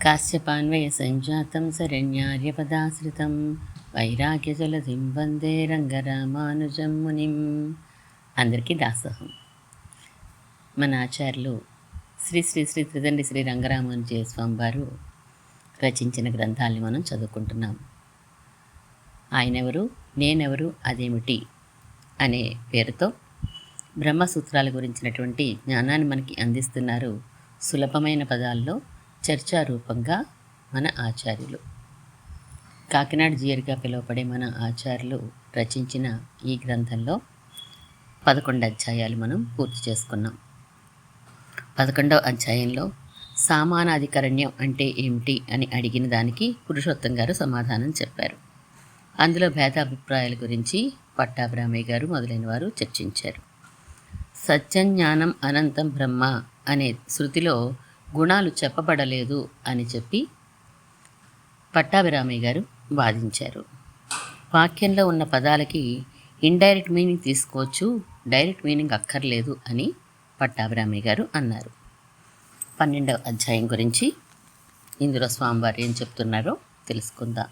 కాశ్యపాన్వయ సంజాతం శరణ్యార్యపదాశ్రితం వైరాగ్యజలధిం వందే రంగరామానుజం మునిం. అందరికీ దాసోహం. మన ఆచార్యులు శ్రీ శ్రీ శ్రీ త్రిదండి శ్రీ రంగరామానుజయ స్వామి వారు రచించిన గ్రంథాలని మనం చదువుకుంటున్నాం. ఆయనెవరు, నేనెవరు, అదేమిటి అనే పేరుతో బ్రహ్మసూత్రాల గురించినటువంటి జ్ఞానాన్ని మనకి అందిస్తున్నారు సులభమైన పదాల్లో చర్చారూపంగా మన ఆచార్యులు. కాకినాడ జీయర్గా పిలువబడే మన ఆచార్యులు రచించిన ఈ గ్రంథంలో 11 అధ్యాయాలు మనం పూర్తి చేసుకున్నాం. 11వ అధ్యాయంలో సామానాధికరణ్యం అంటే ఏమిటి అని అడిగిన దానికి పురుషోత్తం గారు సమాధానం చెప్పారు. అందులో భేదాభిప్రాయాల గురించి పట్టాభిరామయ్య గారు మొదలైన వారు చర్చించారు. సత్యజ్ఞానం అనంతం బ్రహ్మ అనే శృతిలో గుణాలు చెప్పబడలేదు అని చెప్పి పట్టాభిరామయ్య గారు వాదించారు. వాక్యంలో ఉన్న పదాలకి ఇండైరెక్ట్ మీనింగ్ తీసుకోవచ్చు, డైరెక్ట్ మీనింగ్ అక్కర్లేదు అని పట్టాభిరామయ్య గారు అన్నారు. 12వ అధ్యాయం గురించి ఇందులో స్వామివారు ఏం చెప్తున్నారో తెలుసుకుందాం.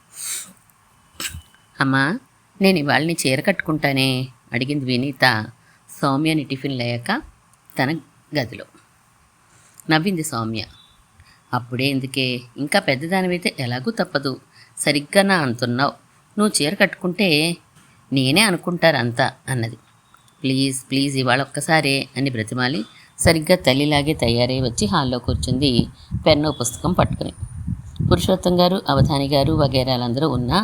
అమ్మా, నేను ఇవాళని చీర కట్టుకుంటానే అడిగింది వినీత సౌమ్యని టిఫిన్ లేక తన గదిలో. నవ్వింది సౌమ్య. అప్పుడే ఎందుకే, ఇంకా పెద్దదానివైతే ఎలాగూ తప్పదు, సరిగ్గా నా అంటున్నావు, నువ్వు చీర కట్టుకుంటే నేనే అనుకుంటారంతా అన్నది. ప్లీజ్ ప్లీజ్ ఇవాళ ఒక్కసారే అని బ్రతిమాలి సరిగ్గా తల్లిలాగే తయారై వచ్చి హాల్లో కూర్చుంది పెన్ను పుస్తకం పట్టుకుని. పురుషోత్తం గారు, అవధాని గారు వగేరాలందరూ ఉన్నా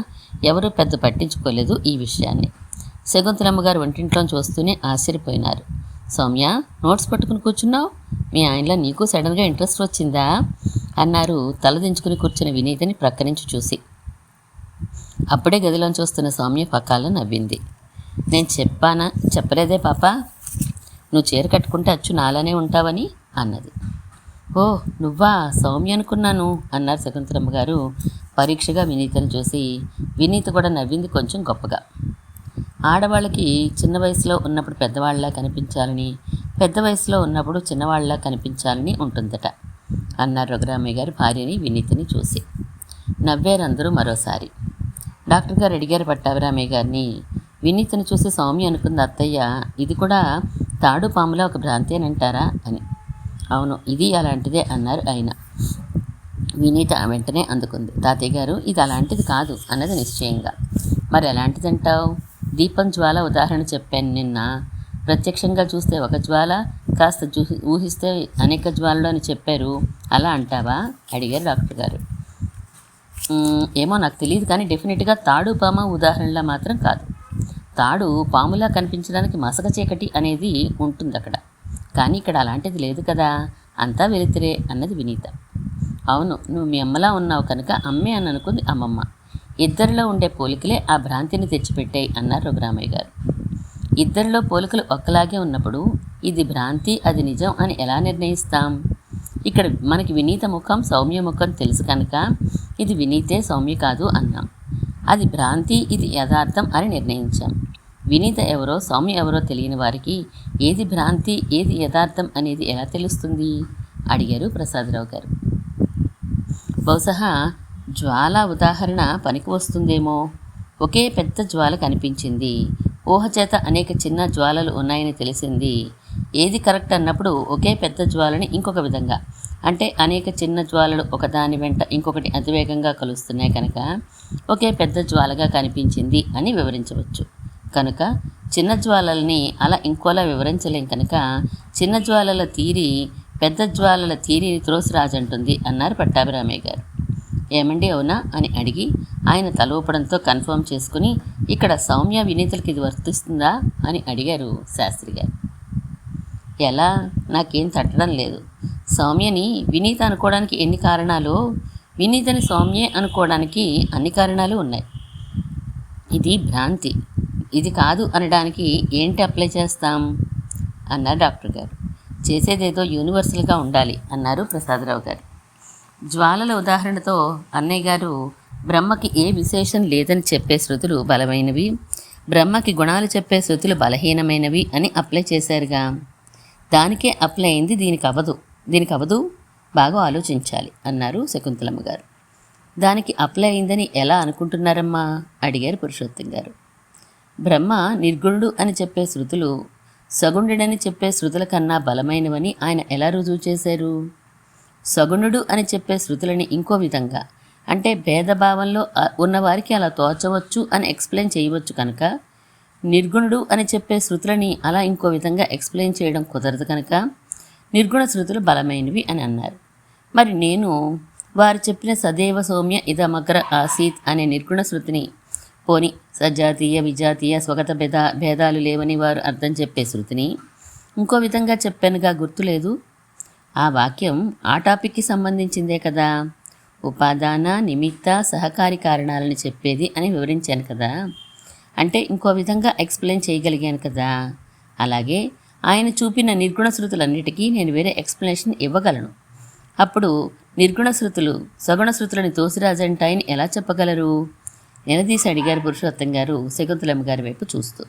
ఎవరూ పెద్ద పట్టించుకోలేదు ఈ విషయాన్ని. శకుంతలమ్మ గారు వంటింట్లో చూస్తూనే ఆశ్చర్యపోయినారు. సౌమ్య, నోట్స్ పట్టుకుని కూర్చున్నావు, మీ ఆయనలో నీకు సడన్గా ఇంట్రెస్ట్ వచ్చిందా అన్నారు తలదించుకుని కూర్చున్న వినీతని ప్రక్క నుంచి చూసి. అప్పుడే గదిలో చూస్తున్న సౌమ్య పక్కాలో నవ్వింది. నేను చెప్పలేదే పాప, నువ్వు చీర కట్టుకుంటే అచ్చు నాలానే ఉంటావని అన్నది. ఓ నువ్వా సౌమ్య అనుకున్నాను అన్నారు శకుంతలమ్మ గారు పరీక్షగా వినీతను చూసి. వినీత కూడా నవ్వింది కొంచెం గొప్పగా. ఆడవాళ్ళకి చిన్న వయసులో ఉన్నప్పుడు పెద్దవాళ్ళలా కనిపించాలని, పెద్ద వయసులో ఉన్నప్పుడు చిన్నవాళ్ళలా కనిపించాలని ఉంటుందట అన్నారు రఘురామయ్య గారు భార్యని వినీతని చూసి. నవ్వారందరూ మరోసారి. డాక్టర్ గారు అడిగారు పట్టాభిరామయ్య గారిని. వినీతను చూసి సౌమ్య అనుకుంది అత్తయ్య, ఇది కూడా తాడు పాములా ఒక భ్రాంతి అని అంటారా అని. అవును, ఇది అలాంటిదే అన్నారు ఆయన. వినీత వెంటనే అందుకుంది. తాతయ్య గారు, ఇది అలాంటిది కాదు అన్నది నిశ్చయంగా. మరి ఎలాంటిదంటావు? దీపం జ్వాల ఉదాహరణ చెప్పాను నిన్న. ప్రత్యక్షంగా చూస్తే ఒక జ్వాల, కాస్త ఊహిస్తే అనేక జ్వాలలు అని చెప్పారు, అలా అంటావా అడిగారు డాక్టర్ గారు. ఏమో నాకు తెలియదు, కానీ డెఫినెట్గా తాడు పాము ఉదాహరణలా మాత్రం కాదు. తాడు పాములా కనిపించడానికి మసక చీకటి అనేది ఉంటుంది అక్కడ, కానీ ఇక్కడ అలాంటిది లేదు కదా, అంతా వెలుతురే అన్నది వినీత. అవును, నువ్వు మీ అమ్మలా ఉన్నావు కనుక అమ్మే అని అనుకుంది అమ్మమ్మ. ఇద్దరిలో ఉండే పోలికలే ఆ భ్రాంతిని తెచ్చిపెట్టాయి అన్నారు రఘురామయ్య గారు. ఇద్దరిలో పోలికలు ఒక్కలాగే ఉన్నప్పుడు ఇది భ్రాంతి అది నిజం అని ఎలా నిర్ణయిస్తాం? ఇక్కడ మనకి వినీత ముఖం సౌమ్య ముఖం తెలుసు కనుక ఇది వినీతే సౌమ్య కాదు అన్నాం. అది భ్రాంతి ఇది యథార్థం అని నిర్ణయించాం. వినీత ఎవరో సౌమ్య ఎవరో తెలియని వారికి ఏది భ్రాంతి ఏది యథార్థం అనేది ఎలా తెలుస్తుంది అడిగారు ప్రసాదరావు గారు. బహుశా జ్వాల ఉదాహరణ పనికి వస్తుందేమో. ఒకే పెద్ద జ్వాల కనిపించింది, ఊహచేత అనేక చిన్న జ్వాలలు ఉన్నాయని తెలిసింది. ఏది కరెక్ట్ అన్నప్పుడు ఒకే పెద్ద జ్వాలని ఇంకొక విధంగా, అంటే అనేక చిన్న జ్వాలలు ఒకదాని వెంట ఇంకొకటి అతివేగంగా కలుస్తున్నాయి కనుక ఒకే పెద్ద జ్వాలగా కనిపించింది అని వివరించవచ్చు. కనుక చిన్న జ్వాలల్ని అలా ఇంకోలా వివరించలేం కనుక చిన్న జ్వాలల తీరి పెద్ద జ్వాలల తీరిని త్రోసిరాజంటుంది అన్నారు పట్టాభిరామయ్య గారు. ఏమండి అవునా అని అడిగి ఆయన తల ఊపడంతో కన్ఫర్మ్ చేసుకుని, ఇక్కడ సౌమ్య వినీతలకి ఇది వర్తిస్తుందా అని అడిగారు శాస్త్రి గారు. ఎలా? నాకేం తట్టడం లేదు. సౌమ్యని వినీత అనుకోవడానికి ఎన్ని కారణాలు, వినీతని సౌమ్యే అనుకోవడానికి అన్ని కారణాలు ఉన్నాయి. ఇది భ్రాంతి, ఇది కాదు అనడానికి ఏంటి అప్లై చేస్తాం అన్నారు డాక్టర్ గారు. చేసేదేదో యూనివర్సల్గా ఉండాలి అన్నారు ప్రసాదరావు గారు. జ్వాలల ఉదాహరణతో అన్నయ్య గారు బ్రహ్మకి ఏ విశేషం లేదని చెప్పే శృతులు బలమైనవి, బ్రహ్మకి గుణాలు చెప్పే శృతులు బలహీనమైనవి అని అప్లై చేశారుగా. దానికే అప్లై అయింది, దీనికి అవ్వదు బాగా ఆలోచించాలి అన్నారు శకుంతలమ్మ గారు. దానికి అప్లై అయిందని ఎలా అనుకుంటున్నారమ్మా అడిగారు పురుషోత్తం గారు. బ్రహ్మ నిర్గుణుడు అని చెప్పే శృతులు సగుణుడని చెప్పే శృతుల కన్నా బలమైనవని ఆయన ఎలా రుజువు చేశారు? సగుణుడు అని చెప్పే శృతులని ఇంకో విధంగా, అంటే భేదభావంలో ఉన్నవారికి అలా తోచవచ్చు అని ఎక్స్ప్లెయిన్ చేయవచ్చు కనుక, నిర్గుణుడు అని చెప్పే శృతులని అలా ఇంకో విధంగా ఎక్స్ప్లెయిన్ చేయడం కుదరదు కనుక నిర్గుణ శృతులు బలమైనవి అని అన్నారు. మరి నేను వారు చెప్పిన సదేవ సౌమ్య ఇదమగ్ర ఆసీత్ అనే నిర్గుణ శృతిని, పోని సజాతీయ విజాతీయ స్వగత భేదాలు లేవని వారు అర్థం చెప్పే శృతిని ఇంకో విధంగా చెప్పానుగా, గుర్తులేదు? ఆ వాక్యం ఆ టాపిక్కి సంబంధించిందే కదా, ఉపాదాన నిమిత్త సహకారి కారణాలని చెప్పేది అని వివరించాను కదా, అంటే ఇంకో విధంగా ఎక్స్ప్లెయిన్ చేయగలిగాను కదా. అలాగే ఆయన చూపిన నిర్గుణ శృతులన్నిటికీ నేను వేరే ఎక్స్ప్లెనేషన్ ఇవ్వగలను. అప్పుడు నిర్గుణ శృతులు సగుణ శృతులని తోసిరాజంటాయని ఎలా చెప్పగలరు? నిలదీసి అడిగారు పురుషోత్తం గారు శకుంతలమ్మ గారి వైపు చూస్తూ.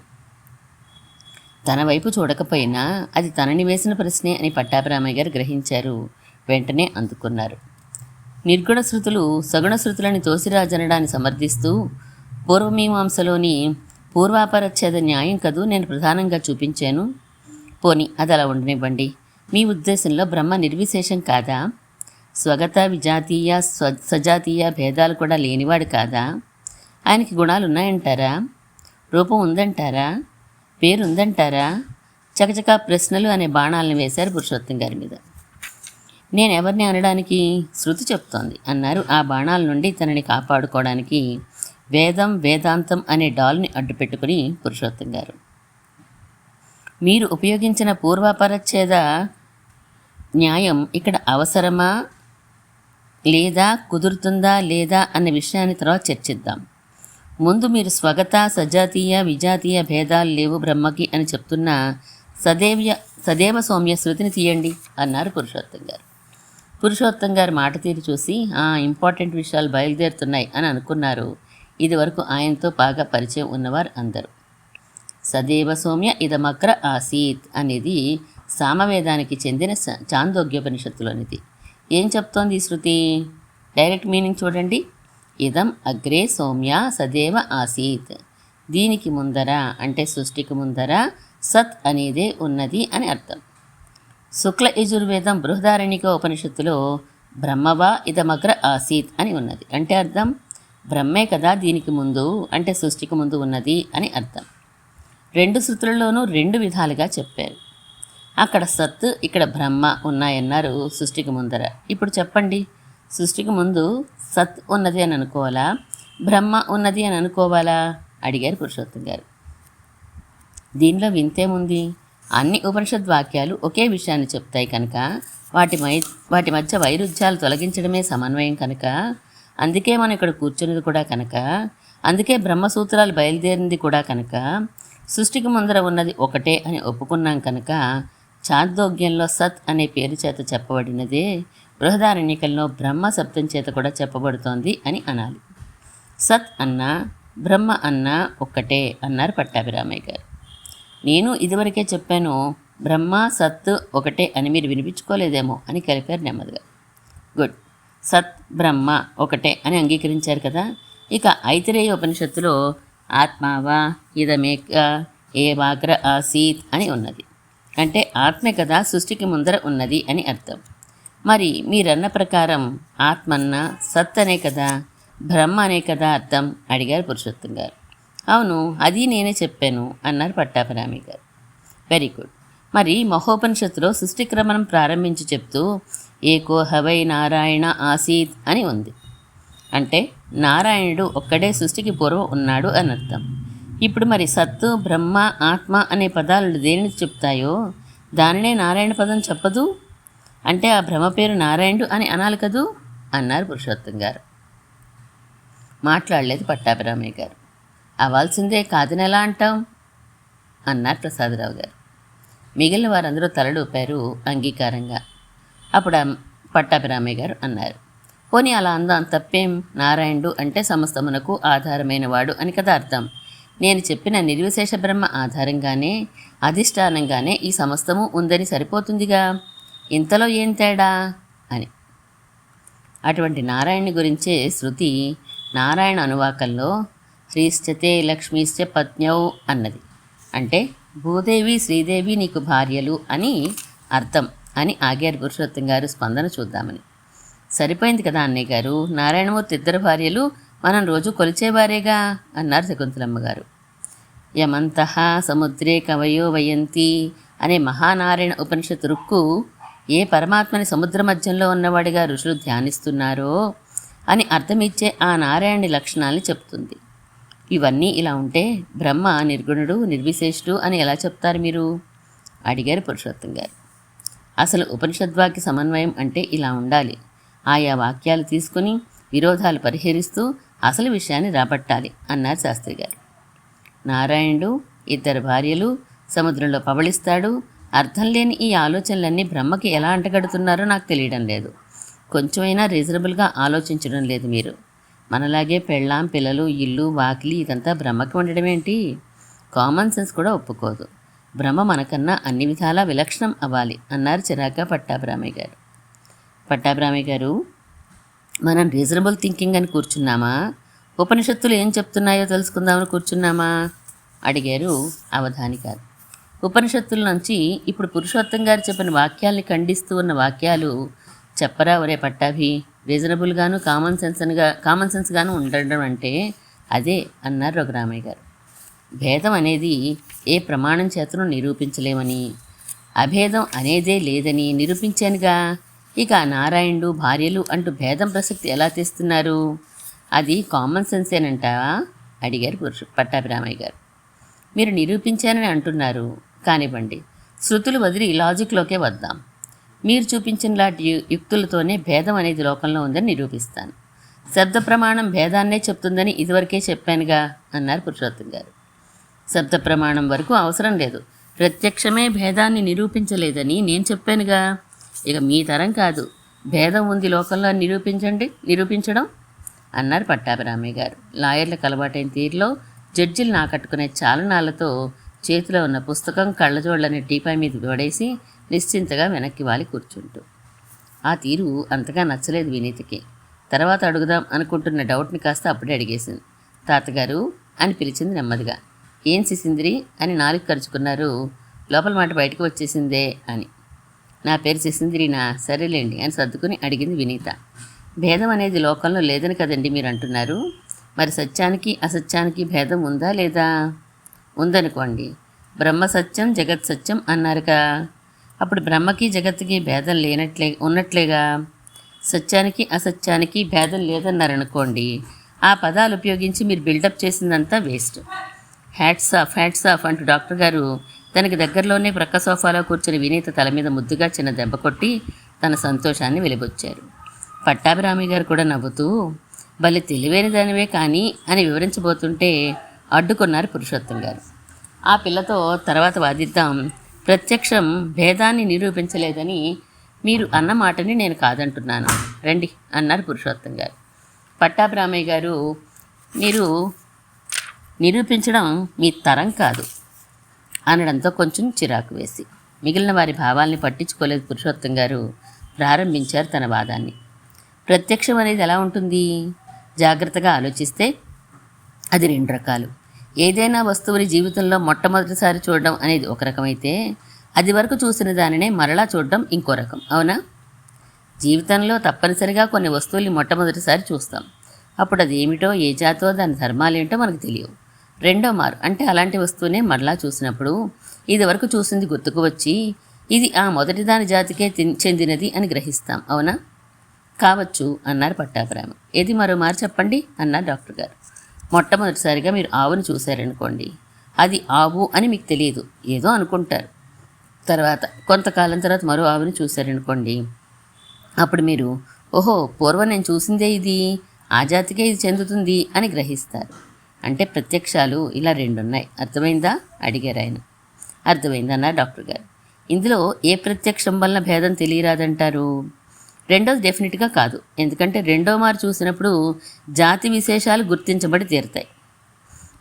తన వైపు చూడకపోయినా అది తనని వేసిన ప్రశ్నే అని పట్టాభిరామయ్య గారు గ్రహించారు. వెంటనే అందుకున్నారు. నిర్గుణ శృతులు సగుణ శృతులని తోసిరాజనడాన్ని సమర్థిస్తూ పూర్వమీమాంసలోని పూర్వాపరచ్ఛేద న్యాయం కదూ నేను ప్రధానంగా చూపించాను. పోని అది అలా ఉండనివ్వండి. మీ ఉద్దేశంలో బ్రహ్మ నిర్విశేషం కాదా? స్వగత విజాతీయ సజాతీయ భేదాలు కూడా లేనివాడు కాదా? ఆయనకి గుణాలు ఉన్నాయంటారా? రూపం ఉందంటారా? పేరు ఉందంటారా? చకచకా ప్రశ్నలు అనే బాణాలను వేశారు పురుషోత్తం గారి మీద. నేనెవరిని అనడానికి? శృతి చెప్తోంది అన్నారు. ఆ బాణాల నుండి తనని కాపాడుకోవడానికి వేదం వేదాంతం అనే డాల్ని అడ్డుపెట్టుకుని పురుషోత్తం గారు. మీరు ఉపయోగించిన పూర్వాపరచ్ఛేద న్యాయం ఇక్కడ అవసరమా లేదా, కుదురుతుందా లేదా అనే విషయాన్ని తర్వాత చర్చిద్దాం. ముందు మీరు స్వగత సజాతీయ విజాతీయ భేదాలు లేవు బ్రహ్మకి అని చెప్తున్న సదేవ సౌమ్య శృతిని తీయండి అన్నారు పురుషోత్తం గారు. పురుషోత్తం గారు మాట తీరు చూసి ఇంపార్టెంట్ విషయాలు బయలుదేరుతున్నాయి అని అనుకున్నారు. ఇది వరకు ఆయనతో బాగా పరిచయం ఉన్నవారు అందరూ. సదేవ సౌమ్య ఇదమగ్ర ఆసీత్ అనేది సామవేదానికి చెందిన చాందోగ్యోపనిషత్తులోనిది. ఏం చెప్తోంది ఈ శృతి? డైరెక్ట్ మీనింగ్ చూడండి. ఇదం అగ్రే సౌమ్య సదేవ ఆసీత్. దీనికి ముందర అంటే సృష్టికి ముందర సత్ అనేదే ఉన్నది అని అర్థం. శుక్ల యజుర్వేదం బృహదారణ్యక ఉపనిషత్తులో బ్రహ్మవా ఇదమగ్ర ఆసీత్ అని ఉన్నది. అంటే అర్థం బ్రహ్మే కదా దీనికి ముందు, అంటే సృష్టికి ముందు ఉన్నది అని అర్థం. రెండు శృతులలోనూ రెండు విధాలుగా చెప్పారు. అక్కడ సత్, ఇక్కడ బ్రహ్మ ఉన్నాయన్నారు సృష్టికి ముందర. ఇప్పుడు చెప్పండి, సృష్టికి ముందు సత్ ఉన్నది అని అనుకోవాలా, బ్రహ్మ ఉన్నది అని అనుకోవాలా అడిగారు పురుషోత్తం గారు. దీనిలో వింతేముంది? అన్ని ఉపనిషద్ వాక్యాలు ఒకే విషయాన్ని చెప్తాయి కనుక వాటి మధ్య వైరుధ్యాలు తొలగించడమే సమన్వయం కనుక, అందుకే మనం ఇక్కడ కూర్చున్నది కూడా కనుక, అందుకే బ్రహ్మసూత్రాలు బయలుదేరింది కూడా కనుక, సృష్టికి ముందర ఉన్నది ఒకటే అని ఒప్పుకున్నాం కనుక, చాందోగ్యంలో సత్ అనే పేరు చేత చెప్పబడినదే బృహదారణ్యకంలో బ్రహ్మ శబ్దం చేత కూడా చెప్పబడుతోంది అని అనాలి. సత్ అన్నా బ్రహ్మ అన్నా ఒక్కటే అన్నారు పట్టాభిరామయ్య గారు. నేను ఇదివరకే చెప్పాను, బ్రహ్మ సత్ ఒకటే అని మీరు వినిపించుకోలేదేమో అని కలిపారు నెమ్మదిగా. గుడ్. సత్ బ్రహ్మ ఒకటే అని అంగీకరించారు కదా. ఇక ఐతిరేయ ఉపనిషత్తులో ఆత్మావా ఇదమేక ఏవాగ్ర ఆసీత్ అని ఉన్నది. అంటే ఆత్మే కదా సృష్టికి ముందర ఉన్నది అని అర్థం. మరి మీరన్న ప్రకారం ఆత్మన్న సత్ అనే కదా, బ్రహ్మ అనే కదా అర్థం అడిగారు పురుషోత్తం గారు. అవును, అది నేనే చెప్పాను అన్నారు పట్టాభిరామయ్య గారు. Very good. మరి మహోపనిషత్తులో సృష్టి క్రమణం ప్రారంభించి చెప్తూ ఏకో హవై నారాయణ ఆసీత్ అని ఉంది. అంటే నారాయణుడు ఒక్కడే సృష్టికి పూర్వం ఉన్నాడు అని అర్థం. ఇప్పుడు మరి సత్తు బ్రహ్మ ఆత్మ అనే పదాలు దేనిని చెప్తాయో దానినే నారాయణ పదం చెప్పదు. అంటే ఆ బ్రహ్మ పేరు నారాయణుడు అని అనాలి కదూ అన్నారు పురుషోత్తం గారు. మాట్లాడలేదు పట్టాభిరామయ్య గారు. అవ్వాల్సిందే కాదని ఎలా అంటాం అన్నారు ప్రసాదరావు గారు. మిగిలిన వారందరూ తలడూపారు అంగీకారంగా. అప్పుడు పట్టాభిరామయ్య గారు అన్నారు, పోనీ అలా అందాం, తప్పేం? నారాయణుడు అంటే సమస్తమునకు ఆధారమైన వాడు అని కదా అర్థం. నేను చెప్పిన నిర్విశేష బ్రహ్మ ఆధారంగానే అధిష్టానంగానే ఈ సమస్తము ఉందని సరిపోతుందిగా. ఇంతలో ఏం తేడా అని. అటువంటి నారాయణుని గురించే శృతి నారాయణ అనువాకంలో శ్రీశ్చతే లక్ష్మీశ్చ పత్న్యౌ అన్నది. అంటే భూదేవి శ్రీదేవి నీకు భార్యలు అని అర్థం అని ఆగారు పురుషోత్తం గారు స్పందన చూద్దామని. సరిపోయింది కదా అన్నయ్య గారు, నారాయణమూర్తి ఇద్దరు భార్యలు మనం రోజు కొలిచేవారేగా అన్నారు శకుంతలమ్మ గారు. యమంతః సముద్రే కవయో వయంతి అనే మహానారాయణ ఉపనిషత్తు రుక్కు ఏ పరమాత్మని సముద్ర మధ్యంలో ఉన్నవాడిగా ఋషులు ధ్యానిస్తున్నారో అని అర్థమిచ్చే ఆ నారాయణుని లక్షణాలని చెప్తుంది. ఇవన్నీ ఇలా ఉంటే బ్రహ్మ నిర్గుణుడు నిర్విశేషుడు అని ఎలా చెప్తారు మీరు అడిగారు పురుషోత్తం గారు. అసలు ఉపనిషద్వాక్య సమన్వయం అంటే ఇలా ఉండాలి. ఆయా వాక్యాలు తీసుకుని విరోధాలు పరిహరిస్తూ అసలు విషయాన్ని రాబట్టాలి అన్నారు శాస్త్రి గారు. నారాయణుడు ఇద్దరు భార్యలు సముద్రంలో పవళిస్తాడు. అర్థం లేని ఈ ఆలోచనలన్నీ బ్రహ్మకి ఎలా అంటగడుతున్నారో నాకు తెలియడం లేదు. కొంచెమైనా రీజనబుల్గా ఆలోచించడం లేదు మీరు. మనలాగే పెళ్ళాం పిల్లలు ఇల్లు వాకిలి ఇదంతా బ్రహ్మకి ఉండడమేంటి? కామన్ సెన్స్ కూడా ఒప్పుకోదు. బ్రహ్మ మనకన్నా అన్ని విధాలా విలక్షణం అవ్వాలి అన్నారు చిరాగ్గా పట్టాభిరామయ్య గారు. పట్టాభిరామయ్య గారు, మనం రీజనబుల్ థింకింగ్ అని కూర్చున్నామా, ఉపనిషత్తులు ఏం చెప్తున్నాయో తెలుసుకుందామని కూర్చున్నామా అడిగారు అవధాని గారు. ఉపనిషత్తుల నుంచి ఇప్పుడు పురుషోత్తం గారు చెప్పిన వాక్యాల్ని ఖండిస్తూ ఉన్న వాక్యాలు చెప్పరా ఒరే పట్టాభి, రీజనబుల్గాను కామన్ సెన్స్గాను ఉండడం అంటే అదే అన్నారు రఘురామయ్య గారు. భేదం అనేది ఏ ప్రమాణం చేతను నిరూపించలేమని, అభేదం అనేదే లేదని నిరూపించానుగా. ఇక నారాయణుడు భార్యలు అంటూ భేదం ప్రసక్తి ఎలా తెస్తున్నారు? అది కామన్ సెన్సేనంటావా అడిగారు పట్టాభిరామయ్య గారు. మీరు నిరూపించానని అంటున్నారు కానివ్వండి, శృతులు వదిలి లాజిక్లోకే వద్దాం. మీరు చూపించిన లాంటి యుక్తులతోనే భేదం అనేది లోకంలో ఉందని నిరూపిస్తాను. శబ్ద ప్రమాణం భేదాన్నే చెప్తుందని ఇదివరకే చెప్పానుగా అన్నారు పురుషోత్తం గారు. శబ్ద ప్రమాణం వరకు అవసరం లేదు, ప్రత్యక్షమే భేదాన్ని నిరూపించలేదని నేను చెప్పానుగా. ఇక మీ తరం కాదు, భేదం ఉంది లోకంలో నిరూపించడం అన్నారు పట్టాభిరామయ్య గారు. లాయర్లకు అలవాటైన తీరులో జడ్జిలు నాకట్టుకునే చాలనాలతో చేతిలో ఉన్న పుస్తకం కళ్ళజోళ్ళని టీపాయ్ మీద పడేసి నిశ్చింతగా వెనక్కి వాలి కూర్చుంటూ. ఆ తీరు అంతగా నచ్చలేదు వినీతికి. తర్వాత అడుగుదాం అనుకుంటున్న డౌట్ని కాస్త అప్పుడే అడిగేసింది. తాతగారు అని పిలిచింది నెమ్మదిగా. ఏం సిసింద్రి అని నాలుగు ఖర్చుకున్నారు. లోపల మాట బయటకు వచ్చేసిందే అని. నా పేరు సిసింద్రినా? సరేలేండి అని సర్దుకుని అడిగింది వినీత. భేదం అనేది లోకంలో లేదని కదండి మీరు అంటున్నారు. మరి సత్యానికి అసత్యానికి భేదం ఉందా లేదా? ఉందనుకోండి. బ్రహ్మ సత్యం జగత్ సత్యం అన్నారుగా. అప్పుడు బ్రహ్మకి జగత్తుకి భేదం ఉన్నట్లేగా. సత్యానికి అసత్యానికి భేదం లేదన్నారనుకోండి. ఆ పదాలు ఉపయోగించి మీరు బిల్డప్ చేసిందంతా వేస్ట్. హ్యాట్స్ ఆఫ్ అంటూ డాక్టర్ గారు తనకి దగ్గరలోనే ప్రక్క సోఫాలో కూర్చుని వినీత తల మీద ముద్దుగా చిన్న దెబ్బ కొట్టి తన సంతోషాన్ని వెలిబొచ్చారు. పట్టాభిరామయ్య గారు కూడా నవ్వుతూ, భలే తెలివైన దానివే కానీ అని వివరించబోతుంటే అడ్డుకున్నారు పురుషోత్తం గారు. ఆ పిల్లతో తర్వాత వాదిద్దాం, ప్రత్యక్షం భేదాన్ని నిరూపించలేదని మీరు అన్న మాటని నేను కాదంటున్నాను రండి అన్నారు పురుషోత్తం గారు. పట్టాభిరామయ్య గారు, మీరు నిరూపించడం మీ తరం కాదు అనడంతో కొంచెం చిరాకు వేసి మిగిలిన వారి భావాల్ని పట్టించుకోలేదు పురుషోత్తం గారు. ప్రారంభించారు తన వాదాన్ని. ప్రత్యక్షం అనేది ఎలా ఉంటుంది? జాగ్రత్తగా ఆలోచిస్తే అది రెండు రకాలు. ఏదైనా వస్తువుని జీవితంలో మొట్టమొదటిసారి చూడడం అనేది ఒక రకమైతే, అది వరకు చూసిన దానినే మరలా చూడడం ఇంకో రకం. అవునా? జీవితంలో తప్పనిసరిగా కొన్ని వస్తువుల్ని మొట్టమొదటిసారి చూస్తాం. అప్పుడు అది ఏమిటో, ఏ జాతో, దాని ధర్మాలేంటో మనకు తెలియవు. రెండో మారు అంటే అలాంటి వస్తువునే మరలా చూసినప్పుడు ఇది వరకు చూసింది గుర్తుకు వచ్చి ఇది ఆ మొదటి దాని జాతికే చెందినది అని గ్రహిస్తాం. అవునా? కావచ్చు అన్నారు పట్టాభిరామ. ఏది మరో మారు చెప్పండి అన్నారు డాక్టర్ గారు. మొట్టమొదటిసారిగా మీరు ఆవుని చూశారనుకోండి, అది ఆవు అని మీకు తెలియదు, ఏదో అనుకుంటారు. తర్వాత కొంతకాలం తర్వాత మరో ఆవుని చూశారనుకోండి, అప్పుడు మీరు ఓహో పూర్వం నేను చూసిందే ఇది, ఆ జాతికే ఇది చెందుతుంది అని గ్రహిస్తారు. అంటే ప్రత్యక్షాలు ఇలా రెండున్నాయి. అర్థమైందా అడిగారు ఆయన. అర్థమైందన్నారు డాక్టర్ గారు. ఇందులో ఏ ప్రత్యక్షం వల్ల భేదం తెలియరాదంటారు? రెండోది డెఫినెట్గా కాదు. ఎందుకంటే రెండో మారు చూసినప్పుడు జాతి విశేషాలు గుర్తించబడి తీరుతాయి.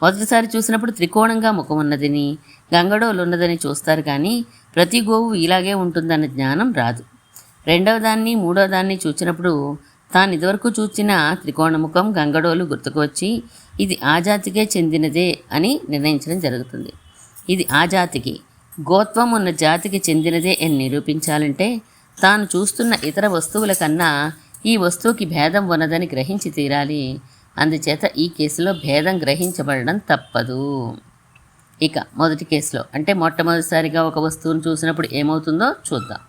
మొదటిసారి చూసినప్పుడు త్రికోణంగా ముఖం ఉన్నదని, గంగడోలు ఉన్నదని చూస్తారు, కానీ ప్రతి గోవు ఇలాగే ఉంటుందన్న జ్ఞానం రాదు. రెండవ దాన్ని మూడవ దాన్ని చూచినప్పుడు తాను ఇదివరకు చూచిన త్రికోణముఖం గంగడోలు గుర్తుకు వచ్చి ఇది ఆ జాతికే చెందినదే అని నిర్ణయించడం జరుగుతుంది. ఇది ఆ జాతికి, గోత్వం ఉన్న జాతికి చెందినదే అని నిరూపించాలంటే తాను చూస్తున్న ఇతర వస్తువుల కన్నా ఈ వస్తువుకి భేదం ఉన్నదని గ్రహించి తీరాలి. అందుచేత ఈ కేసులో భేదం గ్రహించబడడం తప్పదు. ఇక మొదటి కేసులో అంటే మొట్టమొదటిసారిగా ఒక వస్తువును చూసినప్పుడు ఏమవుతుందో చూద్దాం.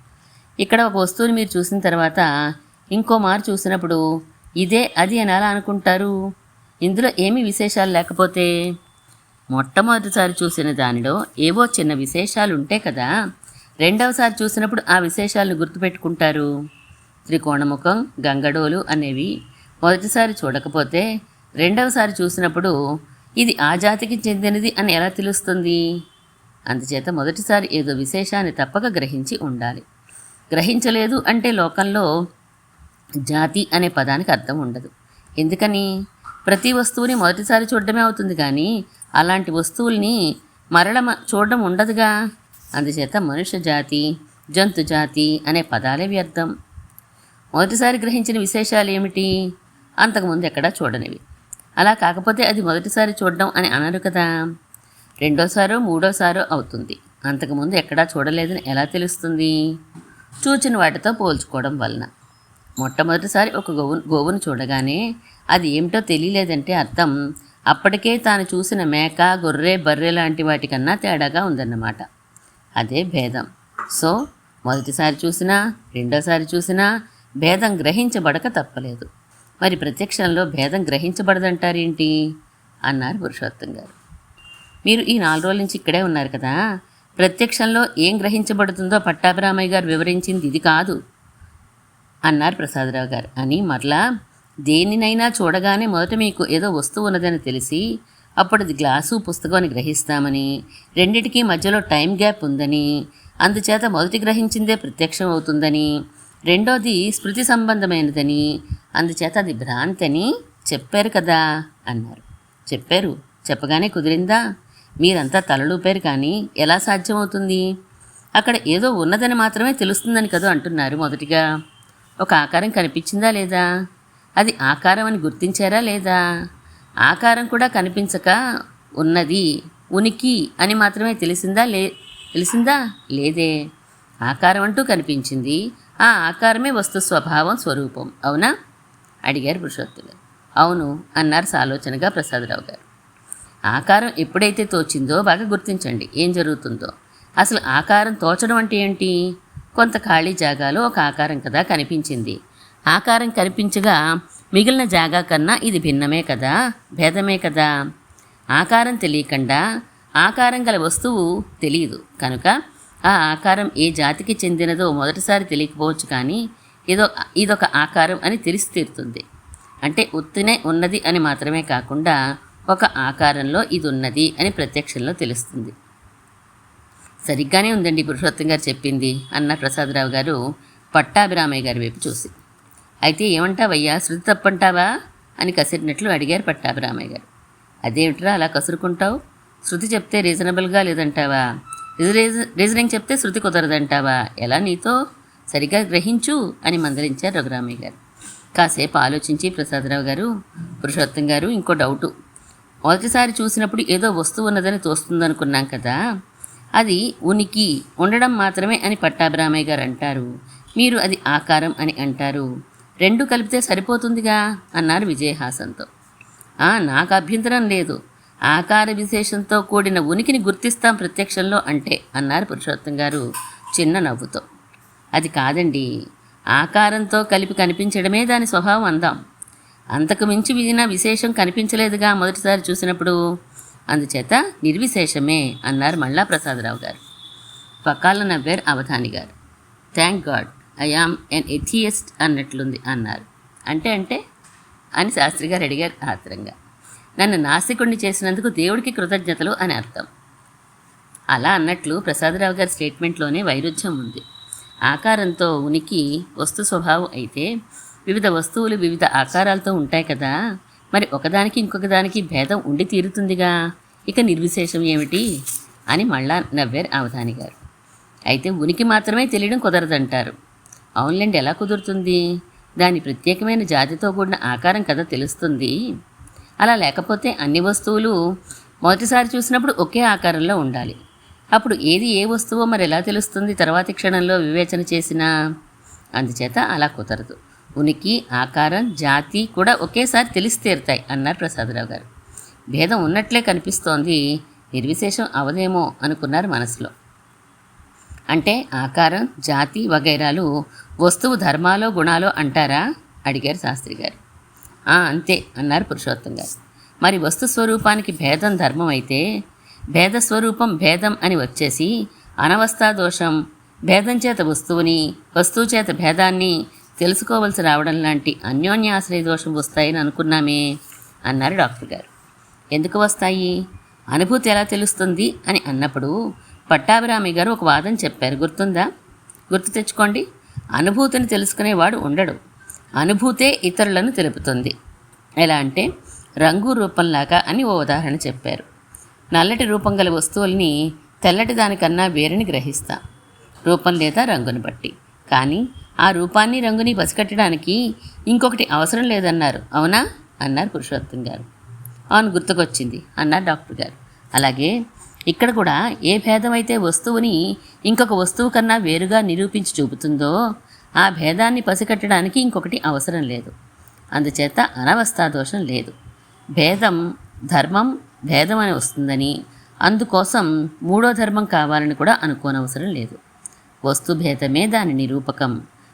ఇక్కడ ఒక వస్తువుని మీరు చూసిన తర్వాత ఇంకో మారు చూసినప్పుడు ఇదే అది అని ఎలా అనుకుంటారు? ఇందులో ఏమీ విశేషాలు లేకపోతే? మొట్టమొదటిసారి చూసిన దానిలో ఏవో చిన్న విశేషాలు ఉంటే కదా రెండవసారి చూసినప్పుడు ఆ విశేషాలను గుర్తుపెట్టుకుంటారు. త్రికోణముఖం గంగడోలు అనేవి మొదటిసారి చూడకపోతే రెండవసారి చూసినప్పుడు ఇది ఆ జాతికి చెందినది అని ఎలా తెలుస్తుంది? అందుచేత మొదటిసారి ఏదో విశేషాన్ని తప్పక గ్రహించి ఉండాలి. గ్రహించలేదు అంటే లోకంలో జాతి అనే పదానికి అర్థం ఉండదు. ఎందుకని? ప్రతి వస్తువుని మొదటిసారి చూడడమే అవుతుంది, కానీ అలాంటి వస్తువుల్ని చూడడం ఉండదుగా. అందుచేత మనుష్య జాతి, జంతు జాతి అనే పదాలే వ్యర్థం. మొదటిసారి గ్రహించిన విశేషాలు ఏమిటి? అంతకుముందు ఎక్కడా చూడనివి. అలా కాకపోతే అది మొదటిసారి చూడడం అని అనరు కదా. రెండోసారో మూడోసారో అవుతుంది. అంతకుముందు ఎక్కడా చూడలేదని ఎలా తెలుస్తుంది? చూచిన వాటితో పోల్చుకోవడం వలన. మొట్టమొదటిసారి ఒక గోవును చూడగానే అది ఏమిటో తెలియలేదంటే అర్థం అప్పటికే తాను చూసిన మేక, గొర్రె, బర్రె లాంటి వాటికన్నా తేడాగా ఉందన్నమాట. అదే భేదం. సో మొదటిసారి చూసినా రెండోసారి చూసినా భేదం గ్రహించబడక తప్పలేదు. మరి ప్రత్యక్షంలో భేదం గ్రహించబడదంటారేంటి అన్నారు పురుషోత్తం గారు. మీరు ఈ 4 రోజుల నుంచి ఇక్కడే ఉన్నారు కదా, ప్రత్యక్షంలో ఏం గ్రహించబడుతుందో పట్టాభిరామయ్య గారు వివరించింది ఇది కాదు అన్నారు ప్రసాదరావు గారు. అని మరలా దేనినైనా చూడగానే మొదట మీకు ఏదో వస్తువు ఉన్నదని తెలిసి అప్పుడు అది గ్లాసు పుస్తకం అని గ్రహిస్తామని, రెండిటికీ మధ్యలో టైం గ్యాప్ ఉందని, అందుచేత మొదటి గ్రహించిందే ప్రత్యక్షం అవుతుందని, రెండోది స్మృతి సంబంధమైనదని, అందుచేత అది భ్రాంతి అని చెప్పారు కదా అన్నారు. చెప్పారు, చెప్పగానే కుదిరిందా? మీరంతా తలలూపారు, కానీ ఎలా సాధ్యమవుతుంది? అక్కడ ఏదో ఉన్నదని మాత్రమే తెలుస్తుందని కదా అంటున్నారు. మొదటిగా ఒక ఆకారం కనిపించిందా లేదా? అది ఆకారం అని గుర్తించారా లేదా? ఆకారం కూడా కనిపించక ఉన్నది, ఉనికి అని మాత్రమే తెలిసిందా? లేదే. ఆకారం అంటూ కనిపించింది. ఆ ఆకారమే వస్తు స్వభావం, స్వరూపం. అవునా అడిగారు పురుషోత్తం గారు. అవును అన్నారు సాలోచనగా ప్రసాదరావు గారు. ఆకారం ఎప్పుడైతే తోచిందో బాగా గుర్తించండి ఏం జరుగుతుందో. అసలు ఆకారం తోచడం అంటే ఏంటి? కొంత ఖాళీ జాగాలో ఒక ఆకారం కదా కనిపించింది. ఆకారం కనిపించగా మిగిలిన జాగా కన్నా ఇది భిన్నమే కదా, భేదమే కదా. ఆకారం తెలియకుండా ఆకారం గల వస్తువు తెలియదు కనుక ఆ ఆకారం ఏ జాతికి చెందినదో మొదటిసారి తెలియకపోవచ్చు, కానీ ఇదొక ఆకారం అని తెలిసి తీరుతుంది. అంటే ఉత్తినే ఉన్నది అని మాత్రమే కాకుండా ఒక ఆకారంలో ఇది ఉన్నది అని ప్రత్యక్షంలో తెలుస్తుంది. సరిగ్గానే ఉందండి పురుషోత్తం గారు చెప్పింది అన్న ప్రసాదరావు గారు పట్టాభిరామయ్య గారి వైపు చూసి. అయితే ఏమంటావయ్యా, శృతి తప్పంటావా అని కసిరినట్లు అడిగారు పట్టాభిరామయ్య గారు. అదేమిట్రా అలా కసురుకుంటావు? శృతి చెప్తే రీజనబుల్గా లేదంటావా? రీజనింగ్ చెప్తే శృతి కుదరదంటావా? ఎలా నీతో? సరిగ్గా గ్రహించు అని మందలించారు రఘురామయ్య గారు. కాసేపు ఆలోచించి ప్రసాదరావు గారు, పురుషోత్తం గారు ఇంకో డౌటు. మొదటిసారి చూసినప్పుడు ఏదో వస్తువు ఉన్నదని తోస్తుందనుకున్నాం కదా, అది ఉనికి ఉండడం మాత్రమే అని పట్టాభిరామయ్య గారు అంటారు. మీరు అది ఆకారం అని అంటారు. రెండు కలిపితే సరిపోతుందిగా అన్నారు విజయహాసంతో. నాకు అభ్యంతరం లేదు, ఆకార విశేషంతో కూడిన ఉనికిని గుర్తిస్తాం ప్రత్యక్షంలో అంటే అన్నారు పురుషోత్తం గారు చిన్న నవ్వుతో. అది కాదండి, ఆకారంతో కలిపి కనిపించడమే దాని స్వభావం అందాం. అంతకు మించి విధిన విశేషం కనిపించలేదుగా మొదటిసారి చూసినప్పుడు, అందుచేత నిర్విశేషమే అన్నారు మళ్ళా ప్రసాదరావు గారు. పక్కాల నవ్వారు అవధాని గారు. థ్యాంక్ గాడ్ ఐ యామ్ ఎన్ ఎథియస్ట్ అన్నట్లుంది అన్నారు. అంటే అని శాస్త్రి గారు అడిగారు ఆత్రంగా. నన్ను నాస్తికుడిని చేసినందుకు దేవుడికి కృతజ్ఞతలు అని అర్థం. అలా అన్నట్లు ప్రసాదరావు గారి స్టేట్మెంట్లోనే వైరుధ్యం ఉంది. ఆకారంతో ఉనికి వస్తు స్వభావం అయితే వివిధ వస్తువులు వివిధ ఆకారాలతో ఉంటాయి కదా, మరి ఒకదానికి ఇంకొకదానికి భేదం ఉండి తీరుతుందిగా, ఇక నిర్విశేషం ఏమిటి అని మళ్ళా నవ్వారు అవధాని గారు. అయితే ఉనికి మాత్రమే తెలియడం కుదరదంటారు. అవునులేండి, ఎలా కుదురుతుంది? దాని ప్రత్యేకమైన జాతితో కూడిన ఆకారం కదా తెలుస్తుంది. అలా లేకపోతే అన్ని వస్తువులు మొదటిసారి చూసినప్పుడు ఒకే ఆకారంలో ఉండాలి. అప్పుడు ఏది ఏ వస్తువో మరి ఎలా తెలుస్తుంది తర్వాతి క్షణంలో వివేచన చేసినా? అందుచేత అలా కుదరదు. ఉనికి, ఆకారం, జాతి కూడా ఒకేసారి తెలిసి తీరుతాయి అన్నారు ప్రసాదరావు గారు. భేదం ఉన్నట్లే కనిపిస్తోంది, నిర్విశేషం అవదేమో అనుకున్నారు మనసులో. అంటే ఆకారం, జాతి వగైరాలు వస్తువు ధర్మాలో గుణాలో అంటారా అడిగారు శాస్త్రి గారు. అంతే అన్నారు పురుషోత్తం గారు. మరి వస్తు స్వరూపానికి భేదం ధర్మం అయితే భేద స్వరూపం భేదం అని వచ్చేసి అనవస్థా దోషం, భేదం చేత వస్తువుని, వస్తువు చేత భేదాన్ని తెలుసుకోవలసి రావడం లాంటి అన్యోన్యాశ్రయ దోషం వస్తాయని అనుకున్నామే అన్నారు డాక్టర్ గారు. ఎందుకు వస్తాయి? అనుభూతి ఎలా తెలుస్తుంది అని అన్నప్పుడు పట్టాభిరామి గారు ఒక వాదన చెప్పారు, గుర్తుందా? గుర్తు తెచ్చుకోండి. అనుభూతిని తెలుసుకునేవాడు ఉండడు, అనుభూతే ఇతరులను తెలుపుతుంది. ఎలా అంటే రంగు రూపంలాగా అని ఓ ఉదాహరణ చెప్పారు. నల్లటి రూపం గల వస్తువుల్ని తెల్లటి దానికన్నా వేరుని గ్రహిస్తా, రూపం లేదా రంగుని బట్టి. కానీ ఆ రూపాన్ని రంగుని పసికట్టడానికి ఇంకొకటి అవసరం లేదన్నారు. అవునా అన్నారు పురుషోత్తం గారు. అవును, గుర్తుకొచ్చింది అన్నారు డాక్టర్ గారు. అలాగే ఇక్కడ కూడా ఏ భేదం అయితే వస్తువుని ఇంకొక వస్తువు కన్నా వేరుగా నిరూపించి చూపుతుందో ఆ భేదాన్ని పసికట్టడానికి ఇంకొకటి అవసరం లేదు. అందుచేత అనవస్థా దోషం లేదు. భేదం ధర్మం భేదం అని వస్తుందని, అందుకోసం మూడో ధర్మం కావాలని కూడా అనుకోనవసరం లేదు. వస్తుభేదమే దాని నిరూపకం.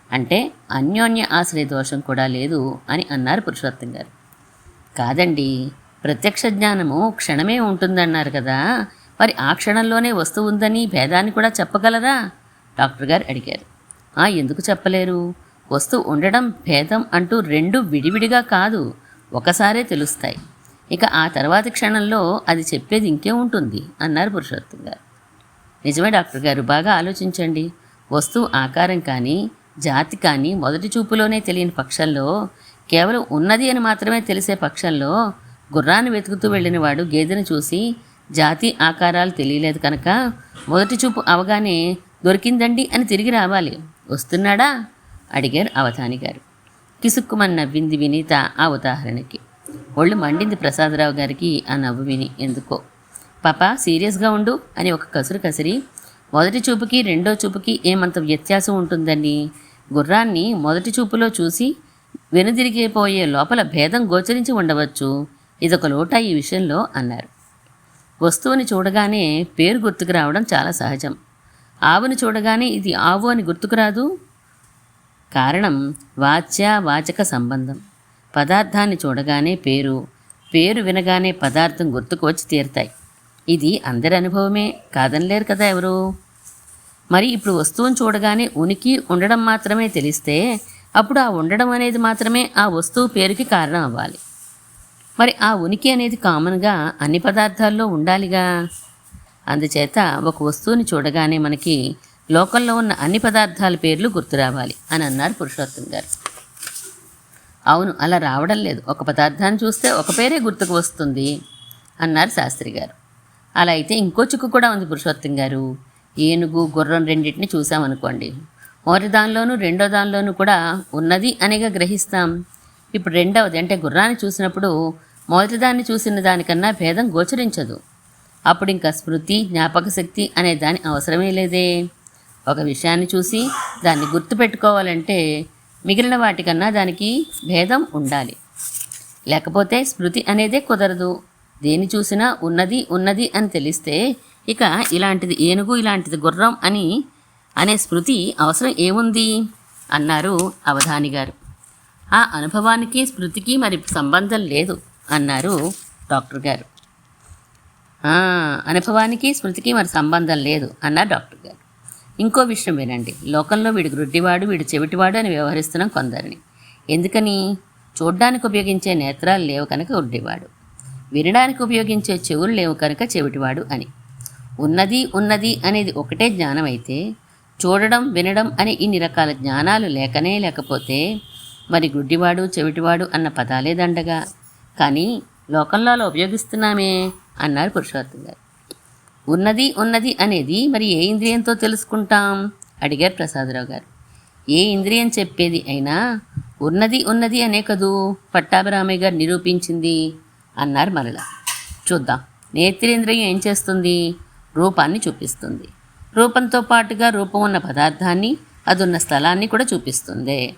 అంటే అన్యోన్య ఆశ్రయ దోషం కూడా లేదు అని అన్నారు పురుషోత్తం గారు. కాదండి, ప్రత్యక్ష జ్ఞానము క్షణమే ఉంటుందన్నారు కదా, మరి ఆ క్షణంలోనే వస్తువు ఉందని భేదాన్ని కూడా చెప్పగలరా డాక్టర్ గారు అడిగారు. ఎందుకు చెప్పలేరు? వస్తువు ఉండడం భేదం అంటూ రెండు విడివిడిగా కాదు, ఒకసారే తెలుస్తాయి. ఇక ఆ తర్వాతి క్షణంలో అది చెప్పేది ఇంకే ఉంటుంది అన్నారు పురుషోత్తం గారు. నిజమే డాక్టర్ గారు, బాగా ఆలోచించండి. వస్తువు ఆకారం కానీ జాతి కానీ మొదటి చూపులోనే తెలియని పక్షంలో, కేవలం ఉన్నది అని మాత్రమే తెలిసే పక్షంలో గుర్రాన్ని వెతుకుతూ వెళ్ళిన వాడు గేదెను చూసి జాతి ఆకారాలు తెలియలేదు కనుక మొదటి చూపు అవగానే దొరికిందండి అని తిరిగి రావాలి. వస్తున్నాడా అడిగారు అవధాని గారు. కిసుక్కుమని నవ్వింది వినీత ఆ ఉదాహరణకి. ఒళ్ళు మండింది ప్రసాదరావు గారికి ఆ నవ్వు విని. ఎందుకో పాప సీరియస్గా ఉండు అని ఒక కసురు కసిరి, మొదటి చూపుకి రెండో చూపుకి ఏమంత వ్యత్యాసం ఉంటుందని, గుర్రాన్ని మొదటి చూపులో చూసి వెనుదిరిగిపోయే లోపల భేదం గోచరించి ఉండవచ్చు, ఇదొక లోటా ఈ విషయంలో అన్నారు. వస్తువుని చూడగానే పేరు గుర్తుకు రావడం చాలా సహజం. ఆవుని చూడగానే ఇది ఆవు అని గుర్తుకురాదు. కారణం వాచ్య వాచక సంబంధం. పదార్థాన్ని చూడగానే పేరు, పేరు వినగానే పదార్థం గుర్తుకు వచ్చి తీరుతాయి. ఇది అందరి అనుభవమే, కాదనలేరు కదా ఎవరు. మరి ఇప్పుడు వస్తువుని చూడగానే ఉనికి ఉండడం మాత్రమే తెలిస్తే అప్పుడు ఆ ఉండడం అనేది మాత్రమే ఆ వస్తువు పేరుకి కారణం అవ్వాలి. మరి ఆ ఉనికి అనేది కామన్గా అన్ని పదార్థాల్లో ఉండాలిగా. అందుచేత ఒక వస్తువుని చూడగానే మనకి లోకంలో ఉన్న అన్ని పదార్థాల పేర్లు గుర్తు రావాలి అని అన్నారు పురుషోత్తం గారు. అవును, అలా రావడం లేదు. ఒక పదార్థాన్ని చూస్తే ఒక పేరే గుర్తుకు వస్తుంది అన్నారు శాస్త్రి గారు. అలా అయితే ఇంకో చిక్కు కూడా ఉంది పురుషోత్తం గారు. ఏనుగు గుర్రం రెండింటిని చూసామనుకోండి, మొదటి దానిలోనూ రెండో దానిలోనూ కూడా ఉన్నది అనేగా గ్రహిస్తాం. ఇప్పుడు రెండవది అంటే గుర్రాన్ని చూసినప్పుడు మొదటి దాన్ని చూసిన దానికన్నా భేదం గోచరించదు. అప్పుడు ఇంకా స్మృతి, జ్ఞాపక శక్తి అనే దాని అవసరమే లేదే. ఒక విషయాన్ని చూసి దాన్ని గుర్తుపెట్టుకోవాలంటే మిగిలిన వాటికన్నా దానికి భేదం ఉండాలి, లేకపోతే స్మృతి అనేదే కుదరదు. దేని చూసినా ఉన్నది ఉన్నది అని తెలిస్తే ఇక ఇలాంటిది ఏనుగు ఇలాంటిది గుర్రం అనే స్మృతి అవసరం ఏముంది అన్నారు అవధాని గారు. ఆ అనుభవానికి స్మృతికి మరి సంబంధం లేదు అన్నారు డాక్టర్ గారు. అనుభవానికి స్మృతికి మరి సంబంధం లేదు అన్నారు డాక్టర్ గారు. ఇంకో విషయం వినండి. లోకంలో వీడు గ్రుడ్డివాడు, వీడు చెవిటివాడు అని వ్యవహరిస్తున్నాం కొందరిని. ఎందుకని? చూడ్డానికి ఉపయోగించే నేత్రాలు లేవు కనుక గుడ్డివాడు, వినడానికి ఉపయోగించే చెవులు లేవు కనుక చెవిటివాడు అని. ఉన్నది ఉన్నది అనేది ఒకటే జ్ఞానం అయితే చూడడం వినడం అనే ఇన్ని రకాల జ్ఞానాలు లేకపోతే మరి గుడ్డివాడు చెవిటివాడు అన్న పదాలే దండగా. కానీ లోకంలో ఉపయోగిస్తున్నామే అన్నారు పురుషోత్తం గారు. ఉన్నది ఉన్నది అనేది మరి ఏ ఇంద్రియంతో తెలుసుకుంటాం అడిగారు ప్రసాదరావు గారు. ఏ ఇంద్రియం చెప్పేది అయినా ఉన్నది ఉన్నది అనే కదూ పట్టాభిరామయ్య గారు నిరూపించింది అన్నారు మరలా. చూద్దాం. నేత్రేంద్రియం ఏం చేస్తుంది? రూపాన్ని చూపిస్తుంది. రూపంతో పాటుగా రూపం ఉన్న పదార్థాన్ని, అదున్న స్థలాన్ని కూడా చూపిస్తుంది.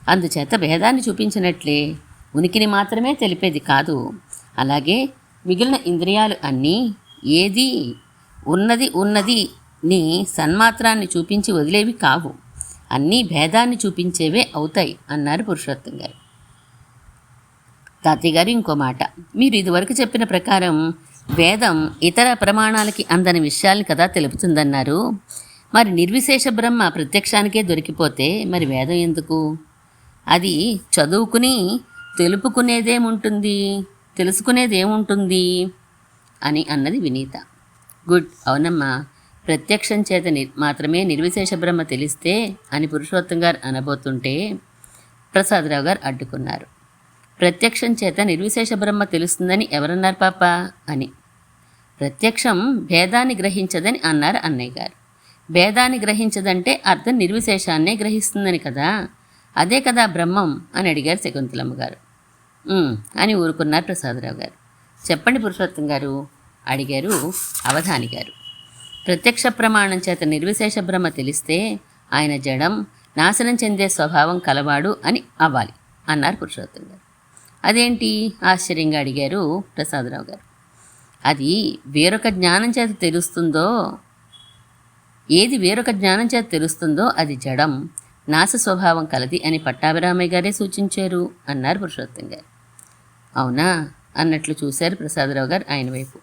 అందుచేత భేదాన్ని చూపించినట్లే ఉనికిని మాత్రమే తెలిపేది కాదు. అలాగే మిగిలిన ఇంద్రియాలు అన్నీ ఏది ఉన్నది ఉన్నది ని సన్మాత్రాన్ని చూపించి వదిలేవి కావు, అన్నీ భేదాన్ని చూపించేవే అవుతాయి అన్నారు పురుషోత్తం గారు. తాతయ్య గారు ఇంకో మాట, మీరు ఇదివరకు చెప్పిన ప్రకారం వేదం ఇతర ప్రమాణాలకి అందని విషయాల్ని కదా తెలుపుతుందన్నారు. మరి నిర్విశేష బ్రహ్మ ప్రత్యక్షానికే దొరికిపోతే మరి వేదం ఎందుకు? అది చదువుకుని తెలుసుకునేదేముంటుంది అని అన్నది వినీత. గుడ్, అవునమ్మా. ప్రత్యక్షం చేత మాత్రమే నిర్విశేష బ్రహ్మ తెలిస్తే అని పురుషోత్తం గారు అనబోతుంటే ప్రసాదరావు గారు అడ్డుకున్నారు. ప్రత్యక్షం చేత నిర్విశేష బ్రహ్మ తెలుస్తుందని ఎవరన్నారు పాప అని. ప్రత్యక్షం భేదాన్ని గ్రహించదని అన్నారు అన్నయ్య గారు. భేదాన్ని గ్రహించదంటే అర్థం నిర్విశేషాన్నే గ్రహిస్తుందని కదా. అదే కదా బ్రహ్మం అని అడిగారు శకుంతలమ్మ గారు. అని ఊరుకున్నారు ప్రసాదరావు గారు. చెప్పండి పురుషోత్తం గారు అడిగారు అవధాని గారు. ప్రత్యక్ష ప్రమాణం చేత నిర్విశేష బ్రహ్మ తెలిస్తే ఆయన జడం, నాశనం చెందే స్వభావం కలవాడు అని అవ్వాలి అన్నారు పురుషోత్తం గారు. అదేంటి ఆశ్చర్యంగా అడిగారు ప్రసాదరావు గారు. అది వేరొక జ్ఞానం చేత తెలుస్తుందో, ఏది వేరొక జ్ఞానం చేత తెలుస్తుందో అది జడం, నాశ స్వభావం కలది అని పట్టాభిరామయ్య గారే సూచించారు అన్నారు పురుషోత్తం గారు. అవునా అన్నట్లు చూశారు ప్రసాదరావు గారు ఆయన వైపు.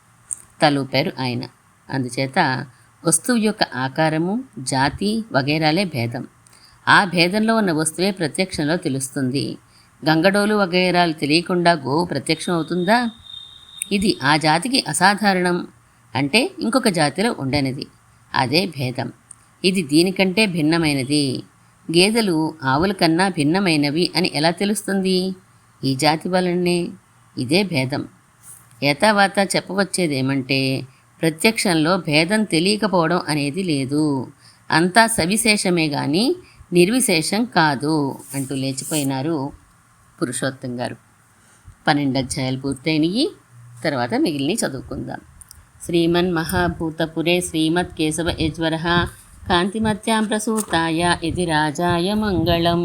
తలూపారు ఆయన. అందుచేత వస్తువు యొక్క ఆకారము, జాతి వగైరాలే భేదం. ఆ భేదంలో ఉన్న వస్తువే ప్రత్యక్షంలో తెలుస్తుంది. గంగడోలు వగైరాలు తెలియకుండా గోవు ప్రత్యక్షం అవుతుందా? ఇది ఆ జాతికి అసాధారణం, అంటే ఇంకొక జాతిలో ఉండనిది. అదే భేదం. ఇది దీనికంటే భిన్నమైనది. గేదెలు ఆవుల కన్నా భిన్నమైనవి అని ఎలా తెలుస్తుంది? ఈ జాతి వలనే. ఇదే భేదం. ఏతావాత చెప్పవచ్చేదేమంటే ప్రత్యక్షంలో భేదం తెలియకపోవడం అనేది లేదు, అంతా సవిశేషమే కానీ నిర్విశేషం కాదు అంటూ లేచిపోయినారు పురుషోత్తం గారు. 12 అధ్యాయాలు పూర్తయినవి. తర్వాత మిగిలినవి చదువుకుందాం. శ్రీమన్మహాభూతపురే శ్రీమత్ కేశవ యజ్వర కాంతిమత్యాం ప్రసూతాయ ఇది రాజాయ మంగళం.